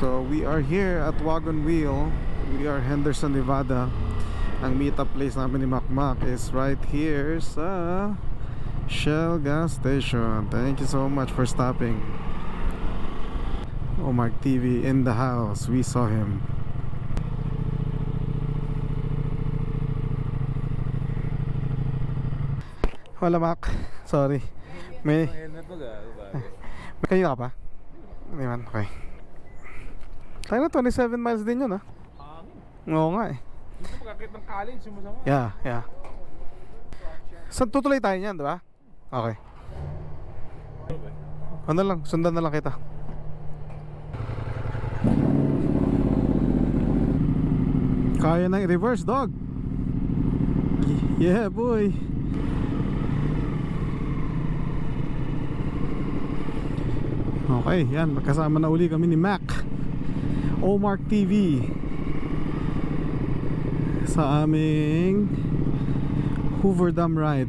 So we are here at Wagon Wheel. We are Henderson, Nevada. Ang meetup place namin ni Macmac is right here sa Shell gas station. Thank you so much for stopping. Omar TV in the house. We saw him. Wala Mac. Sorry. May kanina ka pa? Hindi man. Okay. Tayo na 27 miles din yun, ha? Oo nga eh. Dito magkakit ng college, sumasama. Yeah. Saan tutuloy tayo niyan, di ba? Okay. Ano lang, sundan na lang kita. Kaya nang i-reverse, dog. Yeah, boy. Okay, yan. Magkasama na uli kami ni Mac. Omar TV sa aming Hoover Dam ride.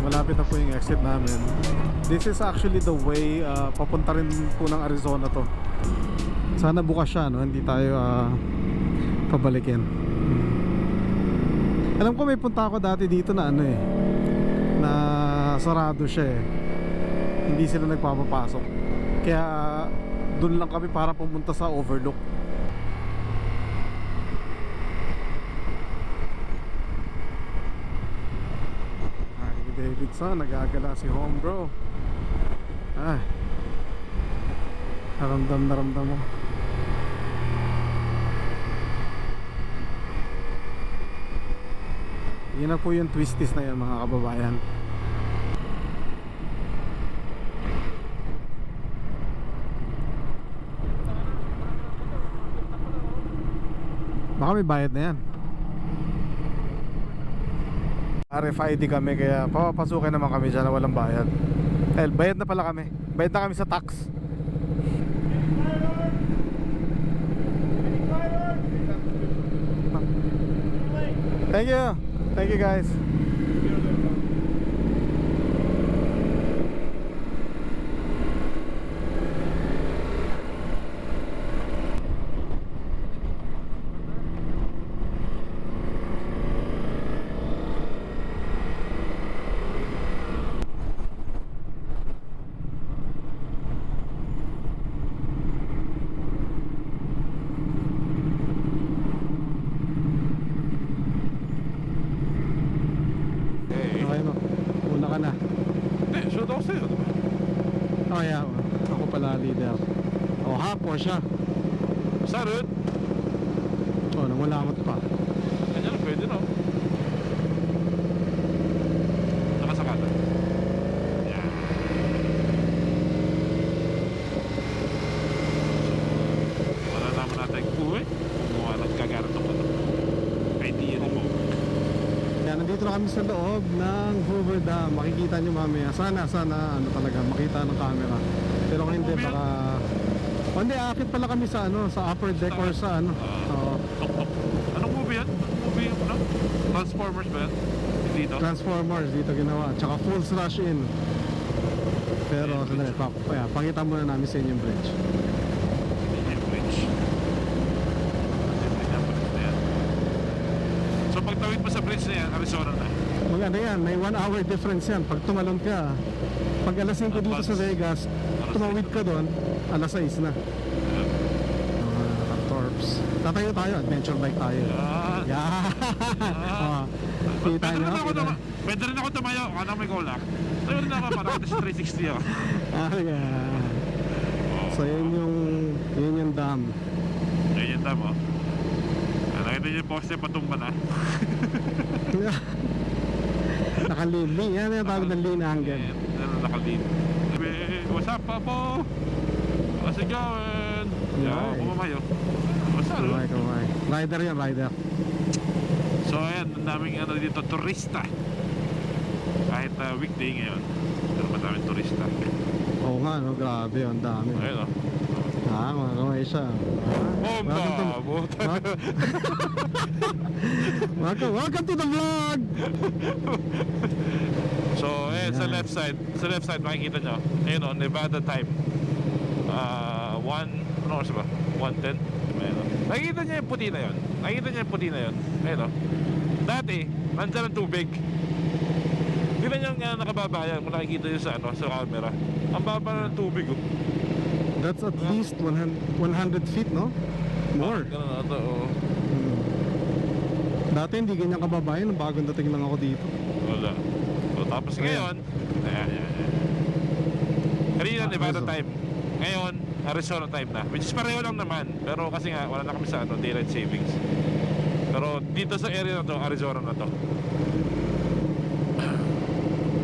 Malapit na po yung exit namin. This is actually the way papunta rin po ng Arizona to. Sana bukas siya, no? Hindi tayo pabalikin. Alam ko may punta ako dati dito na ano eh, na sarado siya eh. Hindi sila nagpapapasok. Kaya doon lang kami para pumunta sa Overlook. Davidson, nagagala si home bro. Ay, naramdam mo. Yun na po yung twisties na yan mga kababayan. Baka may bayad na yan. RFID kami kaya papapasukin naman kami dyan na walang bayad. Bayad na pala kami. Bayad na kami sa tax. Thank you guys. Shoot ako sa'yo. Oh yeah, ako pala leader. Oh ha, Porsche. Sarut. Oh, nangulangot pa. Ganyan, pwede no. Nakasakata. Yan. Wala naman natin kuwi. Kumuha ng kagarito ko. Idea na mo. Yan, nandito na kami sa loob ng Hoover Dam. Makikita nyo mamaya. Sana ano talaga, makita ng camera. Pero kung hindi, baka... O hindi, aakit pala kami sa sa upper deck or sa Anong movie yan? Movie yung Transformers ba yan? Dito? Transformers, dito ginawa. Tsaka Fools Rush In. Pero, sandali, pakita muna namin sa inyo yung bridge. Yung bridge. So pag tawid mo sa bridge na yan, Arizona na. Maganda yan, may 1 hour difference yan. Pag tumalon ka, pag alas 5 dito sa Vegas, tumawid ka doon, alas 6 na. Naka-torps. Tatayo tayo, adventure bike tayo. Yan. Yeah. Oh, kita Pwede nyo? rin ako Kita. pwede rin ako tumayo. Ano may goal lang. Tayo rin ako para kasi 360 ako. Yeah. So yun yung dam. Yan yung tamo. Nakita niyo yung poste patumba na. Nakalini. Yan yung tawag ng lean angle. Nakalin. What's up, Papo? How's it going? Yeah. Pumamayo. What's up? Kamay. Rider yan, rider. So ayan, ang daming ano dito, turista. Kahit weekday ngayon, pero madaming turista. Oo nga, no? Grabe, ang dami. Ayun o. Mga kamay siya. Welcome to the vlog! So Ayan. ayan, sa left side makikita nyo. Ayun o, Nevada time. 1, ano oras ba? 1:10. Ayun o. Nakikita nyo yung puti na yun. Ayun o. Dati, nandyan ang tubig. Tignan nyo nga nakababayan kung nakikita nyo sa, sa camera. Ang baba na ng tubig o. That's at least 100 feet, no? More. Ganun na ito, oo. Dati hindi ganyan kababayan, nung bagong dating lang ako dito. Wala. So, tapos ngayon, ayan. Kanina Nevada Arizona. time. Ngayon, Arizona time na. Which is pareho lang naman. Pero kasi nga, wala na kami sa daylight savings. Pero dito sa area na to, Arizona na to.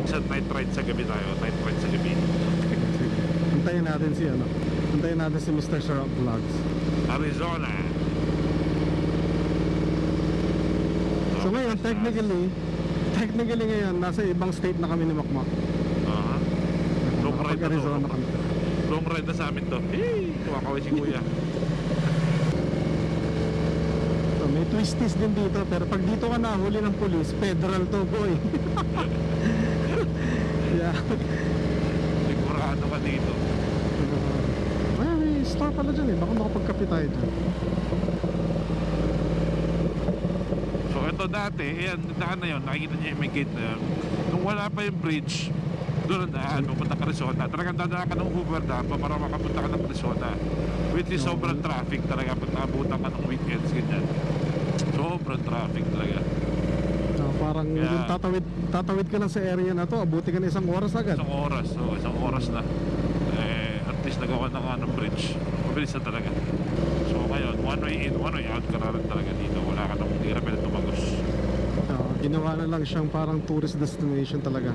Sa night ride sa gabi tayo. Antayin natin si Mr. Sharap Vlogs. Arizona. So ngayon, technically ngayon, nasa ibang state na kami ni Makmak. Long ride na to. Arizona kami. Long ride na sa amin to. Hey! Kumakaway si kuya. So, may twisties din dito, pero pag dito ka nahuli ng pulis, federal to, boy. Yeah. Sigurado ka dito. May store pala dyan eh, baka makapagkape tayo dyan. So ito dati, ayan, daan na yun, nakikita niyo yung may gate na yun. Nung wala pa yung bridge, doon ang daan, pupunta ka Arizona. Talagang dadaan ka ng Hoover Dam para makapunta ka ng Arizona. Which is sobrang traffic talaga pag nakabutan ka ng weekends, ganyan. Sobrang traffic talaga. Parang yung tatawid ka lang sa area na to, abuti ka na 1 oras agad. Isang oras na. At least nagawa na nga ng bridge. Mabilis na talaga. So ngayon, one way in, one way out ka na rin talaga dito. Wala ka nang hirap na tumagos. Ginawa na lang siyang parang tourist destination talaga.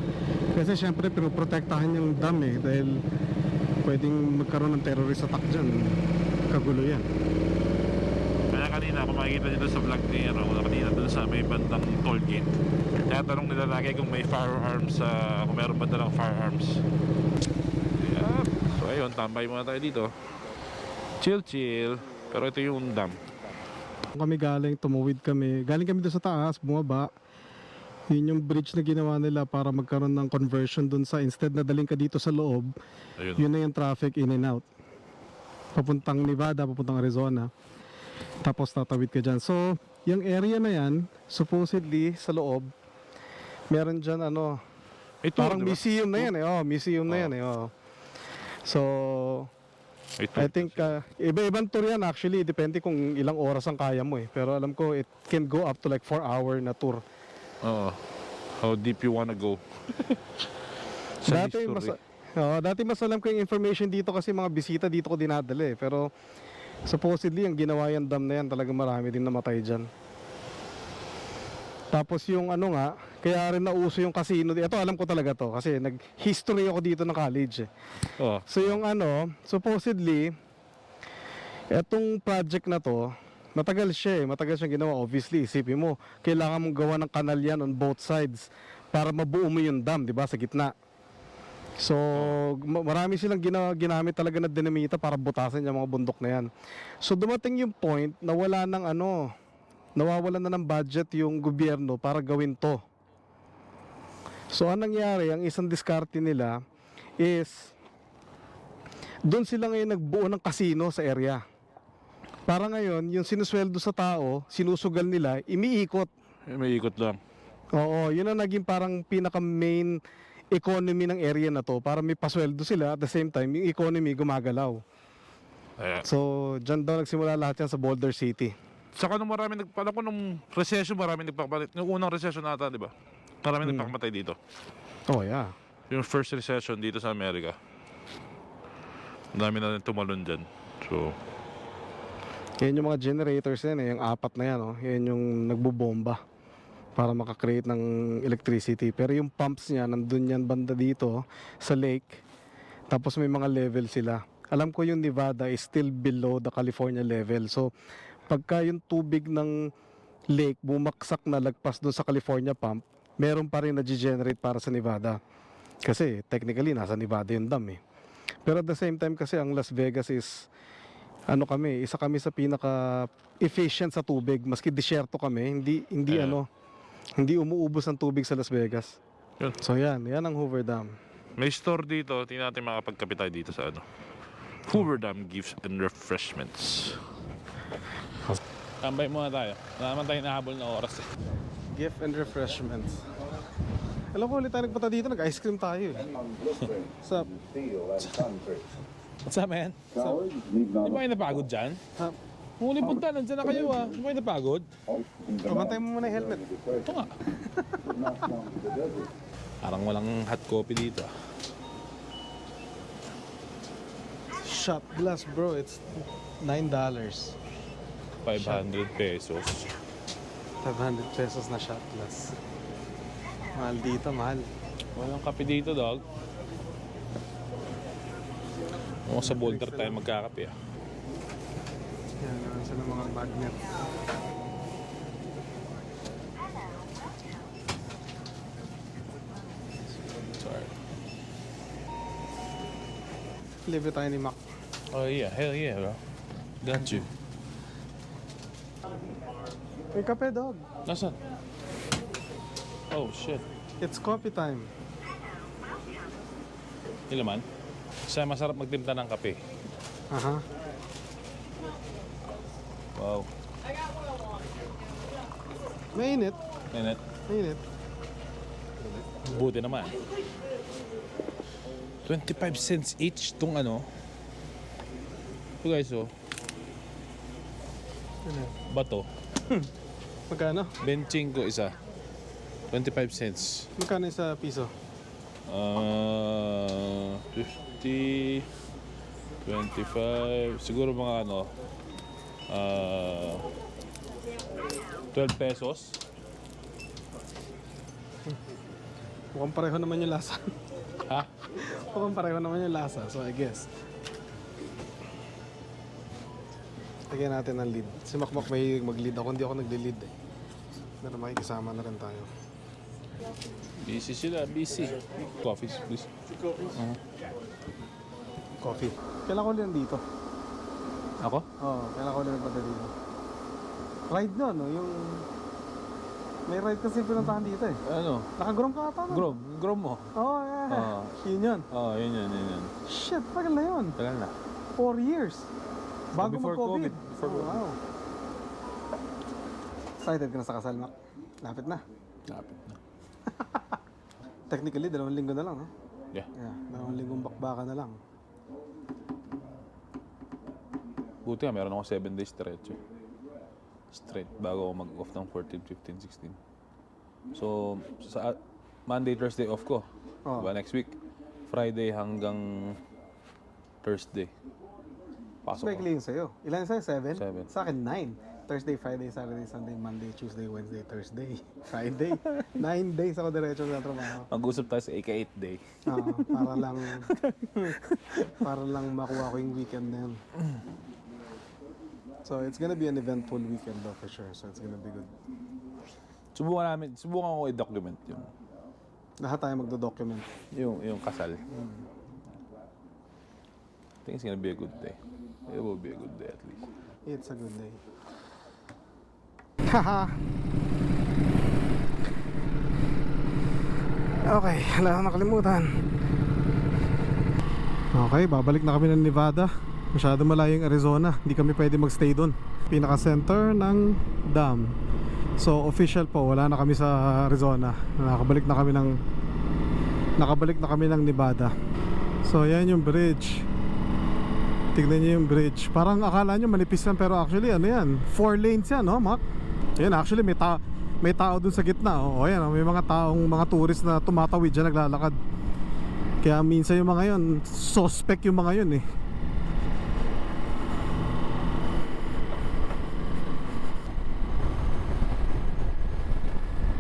Kasi syempre pinoprotektahan yung dam eh, dahil pwedeng magkaroon ng terrorist attack dyan. Kagulo yan. Kaya kanina, kung makikita nyo doon sa vlog ni kanina doon sa may bandang toll gate, kaya tanong nila lagi kung may firearms, kung meron ba dalang firearms. Yeah. So ayun, tambay muna tayo dito. Chill. Pero ito yung dam. Kami tumawid kami. Galing kami doon sa taas, bumaba. Yun yung bridge na ginawa nila para magkaroon ng conversion doon sa, instead na daling ka dito sa loob, Ayun. yun na yung traffic in and out. Papuntang Nevada, papuntang Arizona. Tapos tatawid ka dyan. So, yung area na yan, supposedly sa loob, meron dyan Ito, parang diba? museum na yan eh. Museum na yan eh. So, Ito. I think iba-ibang tour yan actually. Depende kung ilang oras ang kaya mo eh. Pero alam ko, it can go up to like 4-hour na tour. Oo. How deep you wanna go? Dati mas alam ko yung information dito kasi mga bisita dito ko dinadala eh. Pero supposedly ang ginawa yung dam na yan, talagang marami din namatay dyan. Tapos yung kaya rin nauso yung casino. Ito alam ko talaga to kasi nag-history ako dito ng college eh. Oo. So yung supposedly etong project na to, matagal siyang ginawa. Obviously, isipin mo, kailangan mong gawa ng kanal yan on both sides para mabuo mo yung dam, di ba, sa gitna. So, marami silang ginamit talaga na dinamita para butasan yung mga bundok na yan. So, dumating yung point na nawawalan na ng budget yung gobyerno para gawin to. So, anong nangyari, ang isang diskarte nila is doon sila ngayon nagbuo ng casino sa area. Para ngayon, yung sinusweldo sa tao, sinusugal nila, imiikot. May ikot lang. Oo, yun ang naging parang pinaka-main economy ng area na to para may pasweldo sila at the same time, yung economy gumagalaw. Ayan. So, dyan daw nagsimula lahat yan sa Boulder City. Saka nung marami alam ko nung recession, marami nagpakamatay. Yung unang recession nata, di ba? Marami nagpakamatay dito. Oh, yeah. Yung first recession dito sa Amerika. Ang dami na rin tumalon dyan. So, Yan yung mga generators yan eh, yung apat na yan, oh. Yan yung nagbubomba para makakreate ng electricity. Pero yung pumps niya, nandun yan banda dito sa lake. Tapos may mga level sila. Alam ko yung Nevada is still below the California level. So, pagka yung tubig ng lake bumaksak na lagpas doon sa California pump, meron pa rin na-generate para sa Nevada. Kasi technically, nasa Nevada yung dam eh. Pero at the same time kasi ang Las Vegas is isa kami sa pinaka efficient sa tubig maski disyerto kami, hindi hindi umuubos ang tubig sa Las Vegas. yun. So yan ang Hoover Dam. May store dito. Tingnan natin makapagkape tayo dito sa Hoover Dam Gifts and Refreshments. Tambay muna tayo. Wala naman tayo nahabol na oras eh. Gift and refreshments. Alam ko ulit tayo nagpunta dito, nag-ice cream tayo eh. Sa What's up, man? Di ba kayo napagod dyan? Kung ulit punta, nandyan na kayo ah. Di ba kayo napagod? pabantay mo muna yung helmet. Ito nga. Parang walang hot coffee dito ah. Shot glass bro, it's $9. 500 pesos. 500 pesos na shot glass. Mahal dito, mahal. Walang kape dito, dog. O sa Boulder tayo magkakape ah. Yan, naman sila mga magnet. Sorry. Libre tayo ni Mac. Oh yeah, hell yeah, bro. Got you. May kape, dog. Nasaan? Oh shit. It's coffee time. Ilaman? Kasi masarap magtimpla ng kape. Aha. Wow. Mainit. Init. Mainit. Buti naman. 25 cents each tong Ito guys, oh. Ano? Bato. Magkano? Benching ko isa. 25 cents. Magkano sa piso? 50, 25, siguro mga 12 pesos. Mukhang pareho naman yung lasa. Ha? Mukhang pareho naman yung lasa, so I guess. Lagyan natin ng lead. Si Makmak may mag-lead ako, hindi ako nagli-lead eh. Pero makikisama na rin tayo. Busy sila, busy. Coffees, please. Coffee. Kailan ko ulit dito? Ako? Oo, kailan ko ulit nagpunta dito. Ride no, no? Yung... May ride kasi pinuntahan dito eh. Ano? Naka-grom ka ata no? Grom mo. Oo, yeah. Yun yun. Yun. Shit, tagal na yun. Tagal na. 4 years. Bago Before mag-COVID. Before Oh, COVID. wow. Excited ka na sa kasal, Mac? Lapit na. Lapit na. Technically, 2 linggo na lang, no? Yeah. Yeah, 2 linggong bakbaka na lang. Buti nga, meron ako 7 days diretso. Straight, bago ako mag-off ng 14, 15, 16. So, sa Monday, Thursday off ko. Oh. Diba, next week. Friday hanggang Thursday. Pasok ko. Spekli yung sa'yo. Ilan sa'yo? 7? 7. Sa akin, 9. Thursday, Friday, Saturday, Sunday, Monday, Tuesday, Wednesday, Thursday, Friday. 9 days ako diretso sa trabaho. Mag-usap tayo sa ika-8 day. Para lang makuha ko yung weekend na yun. So, it's gonna be an eventful weekend though for sure. So, it's gonna be good. Subukan ko i-document yung Lahat tayo magdo-document. yung kasal. I think it's gonna be a good day. It will be a good day at least. It's a good day. Haha. Okay, wala akong nakalimutan. Okay, babalik na kami ng Nevada. Masyado malayo yung Arizona. Hindi kami pwede magstay doon. Pinaka-center ng dam. So, official po, wala na kami sa Arizona. Nakabalik na kami ng Nevada. So, yan yung bridge. Tignan niyo yung bridge. Parang akala nyo manipis yan, pero actually ano yan, 4 lanes yan, no, Mac? Yan, actually may tao dun sa gitna. O yan, may mga taong, mga tourist na tumatawid dyan, naglalakad. Kaya minsan yung mga yun, suspect yung mga yun eh.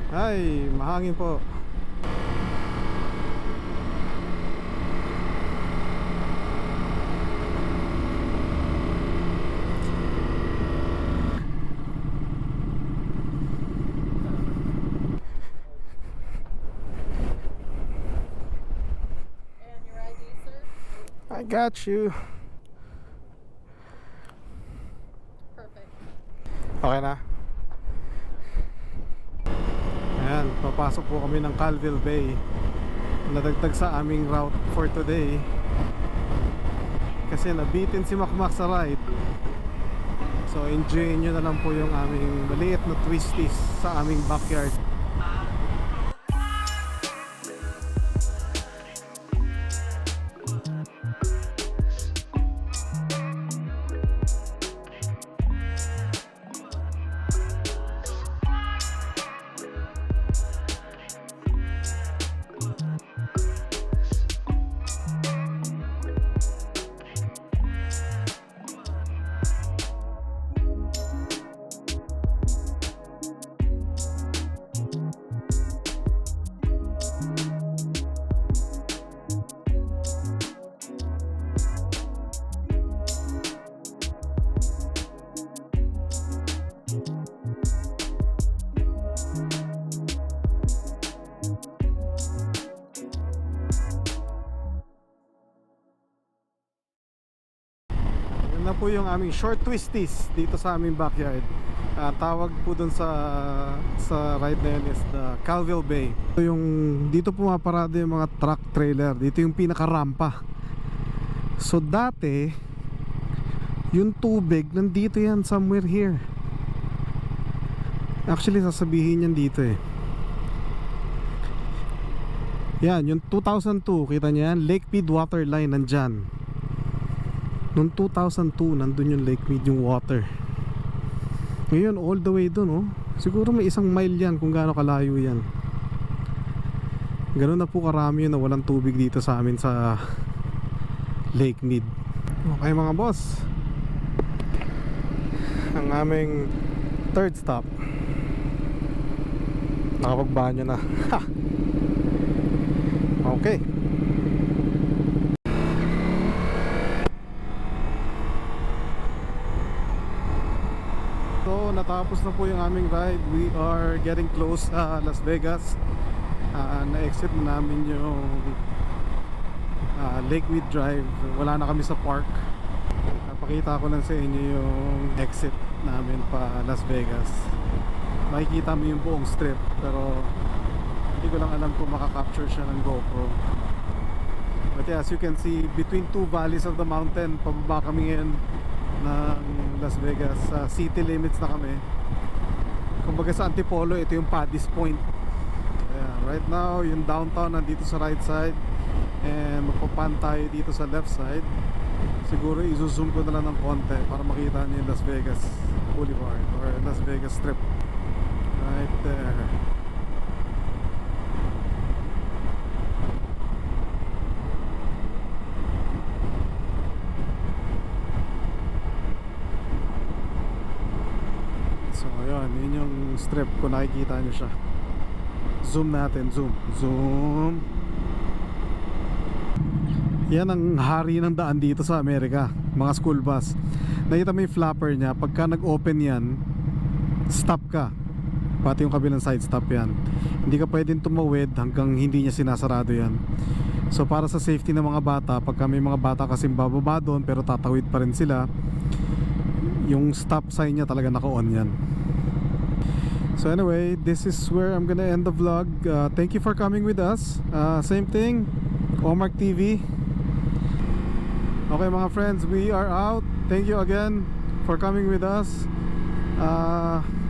Ay, mahangin po. I got you. Perfect. Okay na. Ayan, papasok po kami ng Calville Bay. Nadagdag sa aming route for today. Kasi nabitin si Makmak sa ride. So enjoy nyo na lang po yung aming maliit na twisties sa aming backyard. Na po yung aming short twisties dito sa aming backyard. Tawag po dun sa ride na yun is the Calville Bay. So yung dito pumaparado yung mga truck trailer. Dito yung pinaka rampa. So dati yung tubig nandito yan somewhere here. Actually sasabihin yan dito eh. Yan yung 2002, kita niya yan, Lake Mead water line nandyan. Noong 2002, nandun yung Lake Mead, yung water. Ngayon, all the way dun, oh. Siguro may 1 mile yan kung gaano kalayo yan. Ganun na po karami yun na walang tubig dito sa amin sa Lake Mead. Okay mga boss, ang aming third stop. Nakapagbanyo na. Okay. So natapos na po yung aming ride. We are getting close sa Las Vegas. Na-exit na namin yung Lake Mead Drive. Wala na kami sa park. Napakita ko lang sa inyo yung exit namin pa Las Vegas. Makikita mo yung buong strip, pero hindi ko lang alam kung makakapture siya ng GoPro. But yeah, as you can see, between two valleys of the mountain, pababa kami ngayon ng Las Vegas. City limits na kami. Kumbaga sa Antipolo, ito yung Paddy's Point. Ayan, right now yung downtown nandito sa right side, and magpapan tayo dito sa left side. Siguro i-zoom ko na lang ng konti para makita niyo yung Las Vegas Boulevard or Las Vegas Strip right there. Yun yung strip kung nakikita nyo siya. Zoom natin, zoom. Yan ang hari ng daan dito sa Amerika, mga school bus. Nakita mo yung flapper niya, pagka nag-open yan, stop ka. Pati yung kabilang side stop yan. Hindi ka pwedeng tumawid hanggang hindi niya sinasarado yan. So para sa safety ng mga bata, pagka may mga bata kasing bababa doon pero tatawid pa rin sila, yung stop sign niya talaga naka-on yan. So anyway, this is where I'm gonna end the vlog. Thank you for coming with us. Same thing, Omark TV. Okay mga friends, we are out. Thank you again for coming with us.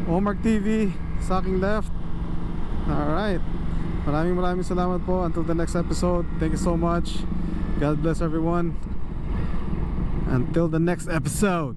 Omark TV sa aking left. Alright, maraming salamat po. Until the next episode, thank you so much. God bless everyone. Until the next episode.